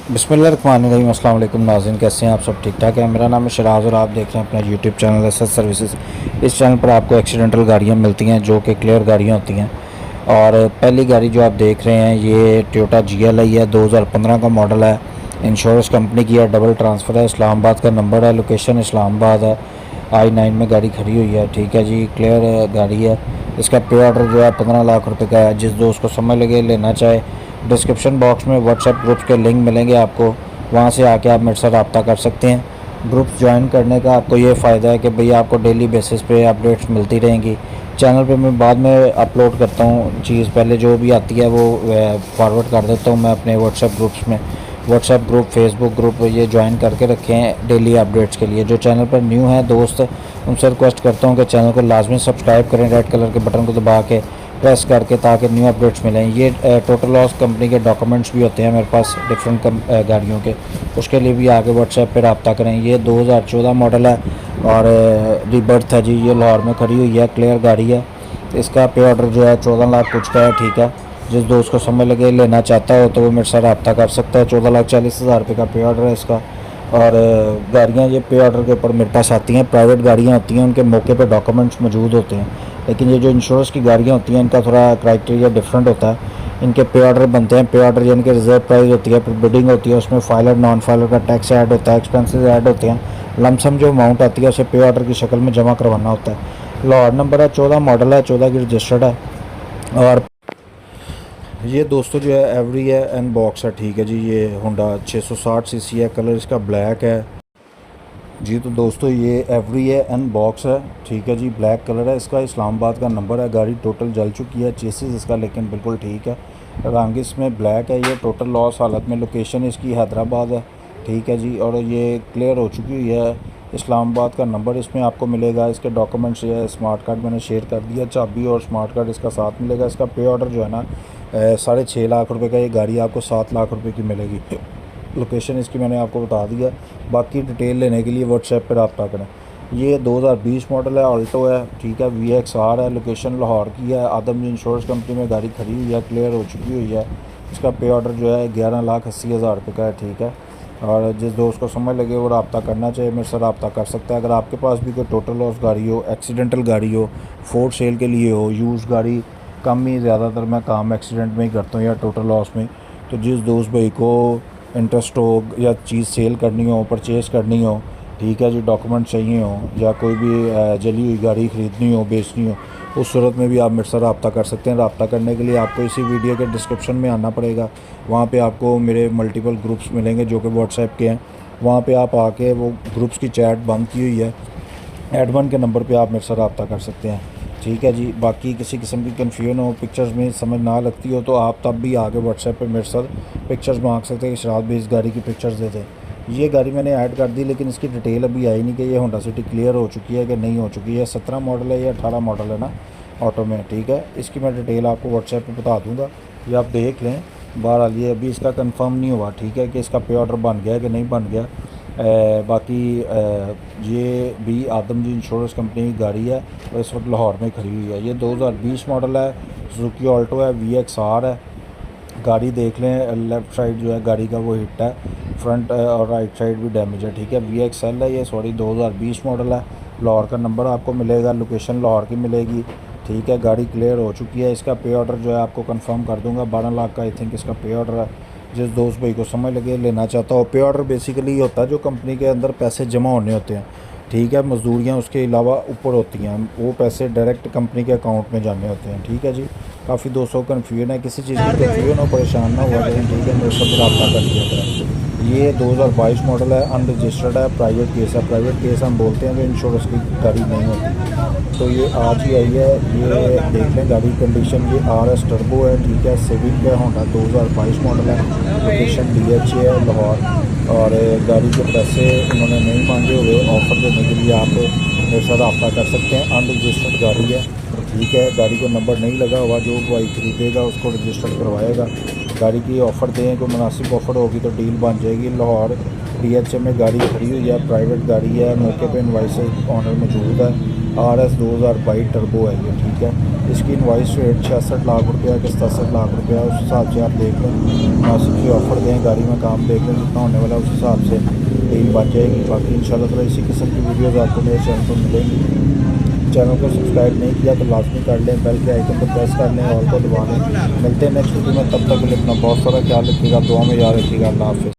बिस्मिल्लाहिर्रहमानिर्रहीम। अस्सलाम वालेकुम नाज़रीन, कैसे हैं आप? सब ठीक ठाक है। मेरा नाम है शराज और आप देख रहे हैं अपना यूट्यूब चैनल एसएस सर्विसेज। इस चैनल पर आपको एक्सीडेंटल गाड़ियां मिलती हैं जो कि क्लियर गाड़ियां होती हैं। और पहली गाड़ी जो आप देख रहे हैं ये टोयोटा GLI है, 2015 का मॉडल है। इंश्योरेंस कंपनी की है, डबल ट्रांसफ़र है, इस्लामाबाद का नंबर है, लोकेशन इस्लामाबाद है। I9 में गाड़ी खड़ी हुई है, ठीक है जी, क्लियर गाड़ी है। इसका पे ऑर्डर जो है 15 लाख रुपए का है। जिस दोस्त को समझ लगे लेना चाहे, डिस्क्रिप्शन बॉक्स में व्हाट्सएप ग्रुप्स के लिंक मिलेंगे आपको, वहाँ से आके आप मेरे साथ रब्ता कर सकते हैं। ग्रुप्स ज्वाइन करने का आपको ये फ़ायदा है कि भैया आपको डेली बेसिस पे अपडेट्स मिलती रहेंगी। चैनल पे मैं बाद में अपलोड करता हूँ चीज़, पहले जो भी आती है वो फॉरवर्ड कर देता हूँ मैं अपने व्हाट्सएप ग्रुप्स में। व्हाट्सएप ग्रुप, फेसबुक ग्रुप ये ज्वाइन करके रखे हैं डेली अपडेट्स के लिए। जो चैनल पर न्यू है दोस्त, उनसे रिक्वेस्ट करता हूँ कि चैनल को लाजमी सब्सक्राइब करें, रेड कलर के बटन को दबा के प्रेस करके, ताकि न्यू अपडेट्स मिलें। ये टोटल लॉस कंपनी के डॉक्यूमेंट्स भी होते हैं मेरे पास डिफरेंट गाड़ियों के, उसके लिए भी आगे व्हाट्सएप पे रब्ता करें। ये 2014 मॉडल है और रीबर्थ है जी। ये लाहौर में खड़ी हुई है, क्लियर गाड़ी है। इसका पे ऑर्डर जो है 14 लाख कुछ का है, ठीक है। जिस दोस्त को समझ लगे लेना चाहता हो तो वो मेरे साथ रब्ता कर सकता है। 14,40,000 रुपये का पे ऑर्डर है इसका। और गाड़ियाँ ये पे ऑर्डर के ऊपर मेरे पास आती हैं, प्राइवेट गाड़ियाँ होती हैं, उनके मौके पे डॉक्यूमेंट्स मौजूद होते हैं। लेकिन ये जो इंश्योरेंस की गाड़ियाँ होती हैं इनका थोड़ा क्राइटेरिया डिफरेंट होता है। इनके पे ऑर्डर बनते हैं, पे ऑर्डर यानी कि रिजर्व प्राइस होती है, फिर बिडिंग होती है, उसमें फाइलर नॉन फाइलर का टैक्स ऐड होता है, एक्सपेंसेस ऐड होते हैं। लमसम जो अमाउंट आती है उसे पे ऑर्डर की शक्ल में जमा करवाना होता है। लाहौर नंबर है, 14 मॉडल है, 14 की रजिस्टर्ड है। और ये दोस्तों जो है एवरी है, एन बॉक्स है, ठीक है जी। ये होंडा 660 cc है, कलर इसका ब्लैक है जी। तो दोस्तों ये एवरी है, एन बॉक्स है, ठीक है जी, ब्लैक कलर है इसका, इस्लामाबाद का नंबर है। गाड़ी टोटल जल चुकी है, चेसिस इसका लेकिन बिल्कुल ठीक है, रंग इसमें ब्लैक है। ये टोटल लॉस हालत में, लोकेशन इसकी हैदराबाद है, ठीक है जी। और ये क्लियर हो चुकी हुई है, इस्लामाबाद का नंबर इसमें आपको मिलेगा। इसके डॉक्यूमेंट्स जो है, स्मार्ट कार्ड मैंने शेयर कर दिया, चाबी और स्मार्ट कार्ड इसका साथ मिलेगा। इसका पे ऑर्डर जो है ना 6.5 लाख रुपए का, ये गाड़ी आपको 7 लाख रुपए की मिलेगी। लोकेशन इसकी मैंने आपको बता दिया। बाकी डिटेल लेने के लिए व्हाट्सएप पर रब्ता करें। ये 2020 मॉडल है, ऑल्टो है, ठीक है, VXR है, लोकेशन लाहौर की है। आदम इंश्योरेंस कंपनी में गाड़ी खड़ी हुई है, क्लियर हो चुकी हुई है। इसका पे ऑर्डर जो है 11,80,000 रुपये का है, ठीक है। और जिस दोस्त को समझ लगे वो रब्ता करना चाहिए, मेरे से रब्ता कर सकता है। अगर आपके पास भी कोई टोटल लॉस गाड़ी हो, एक्सीडेंटल गाड़ी हो, फोर्ड सेल के लिए हो, यूज़ गाड़ी, कम ही ज़्यादातर मैं काम एक्सीडेंट में ही करता हूँ या टोटल लॉस में। तो जिस दोस्त भाई को इंटरेस्ट हो या चीज़ सेल करनी हो, परचेज़ करनी हो, ठीक है जी, डॉक्यूमेंट चाहिए हो, या कोई भी जली हुई गाड़ी ख़रीदनी हो, बेचनी हो, उस सूरत में भी आप मेरे से रब्ता कर सकते हैं। रब्ता करने के लिए आपको इसी वीडियो के डिस्क्रिप्शन में आना पड़ेगा। वहाँ पे आपको मेरे मल्टीपल ग्रुप्स मिलेंगे जो कि व्हाट्सएप के हैं। वहाँ पे आप आके, वो ग्रुप्स की चैट बंद की हुई है, एडमिन के नंबर पे आप मेरे से रब्ता कर सकते हैं, ठीक है जी। बाकी किसी किस्म की कन्फ्यूजन हो, पिक्चर्स में समझ ना लगती हो, तो आप तब भी आगे व्हाट्सएप पे मेरे साथ पिक्चर्स मांग सकते हैं कि शराब भी इस गाड़ी की पिक्चर्स दे दें। ये गाड़ी मैंने ऐड कर दी, लेकिन इसकी डिटेल अभी आई नहीं कि ये होंडा सिटी क्लियर हो चुकी है कि नहीं हो चुकी है। 17 मॉडल है या 18 मॉडल है ना ऑटो में, ठीक है। इसकी मैं डिटेल आपको व्हाट्सएप पे बता दूंगा, ये आप देख लें। बहरहाल ये अभी इसका कंफर्म नहीं हुआ, ठीक है, कि इसका पे ऑर्डर बन गया कि नहीं बन गया। बाकी ये भी आदम जी इंश्योरेंस कंपनी की गाड़ी है और इस वक्त लाहौर में खड़ी हुई है। ये 2020 मॉडल है, सुजुकी ऑल्टो है, VXR है। गाड़ी देख लें, लेफ़्ट साइड जो है गाड़ी का वो हिट है, फ्रंट और राइट साइड भी डैमेज है, ठीक है। VXL है ये, सॉरी 2020 मॉडल है। लाहौर का नंबर आपको मिलेगा, लोकेशन लाहौर की मिलेगी, ठीक है। गाड़ी क्लियर हो चुकी है। इसका पे ऑर्डर जो है आपको कंफर्म कर दूंगा, 12 लाख का आई थिंक इसका पे ऑर्डर है। जिस दोस्त भाई को समझ लगे लेना चाहता हो, पे ऑर्डर बेसिकली होता है जो कंपनी के अंदर पैसे जमा होने होते हैं, ठीक है। मजदूरियाँ उसके अलावा ऊपर होती हैं, वो पैसे डायरेक्ट कंपनी के अकाउंट में जाने होते हैं, ठीक है जी। काफ़ी दोस्तों को कन्फ्यूजन है, किसी चीज़ की कन्फ्यूजन हो, परेशान ना हुआ करें, ठीक है, मेरे साथ रब्ता कर लिया करें। ये 2022 मॉडल है, अनरजिस्टर्ड है, प्राइवेट केस है। प्राइवेट केस हम बोलते हैं जो इंश्योरेंस की गाड़ी नहीं होती। तो ये आज ही आई है, ये देख लें गाड़ी कंडीशन। ये RS टर्बो है, ठीक है, सिविक है, होंडा 2022 मॉडल है, लोकेशन DHA है लाहौर। और गाड़ी के पैसे उन्होंने नहीं मांगे हुए, ऑफ़र देने के लिए आप मेरे साथ रब्ता कर सकते हैं। अनरजिस्टर्ड गाड़ी है, ठीक है, गाड़ी को नंबर नहीं लगा हुआ, जो भाई खरीदेगा उसको रजिस्टर करवाएगा। गाड़ी की ऑफ़र दें, कोई मुनासिब ऑफ़र होगी तो डील बन जाएगी। लाहौर DHA में गाड़ी खड़ी हुई है, प्राइवेट गाड़ी है, मौके पे इनवाइस ऑनर मौजूद है, RS 2022 टर्बो है ये, ठीक है। इसकी इनवाइस रेट 66 लाख रुपया कि 67 लाख रुपया, उस हिसाब से आप देख लें, मुनासिब सी ऑफ़र दें, गाड़ी में काम देख लें जितना होने वाला है, उस हिसाब से डील बन जाएगी। बाकी इंशाल्लाह ताला इसी किस्म की वीडियोज़ आपको मेरे चैनल पर मिलेंगी। चैनल को सब्सक्राइब नहीं किया तो लाजमी कर लें, बेल के आइकन को प्रेस कर लें, ऑल को दबा लें। मिलते हैं नेक्स्ट वीडियो में, तब तक के लिए अपना बहुत सारा ख्याल रखिएगा, दुआ में याद रखिएगा। अल्लाह हाफ़िज़।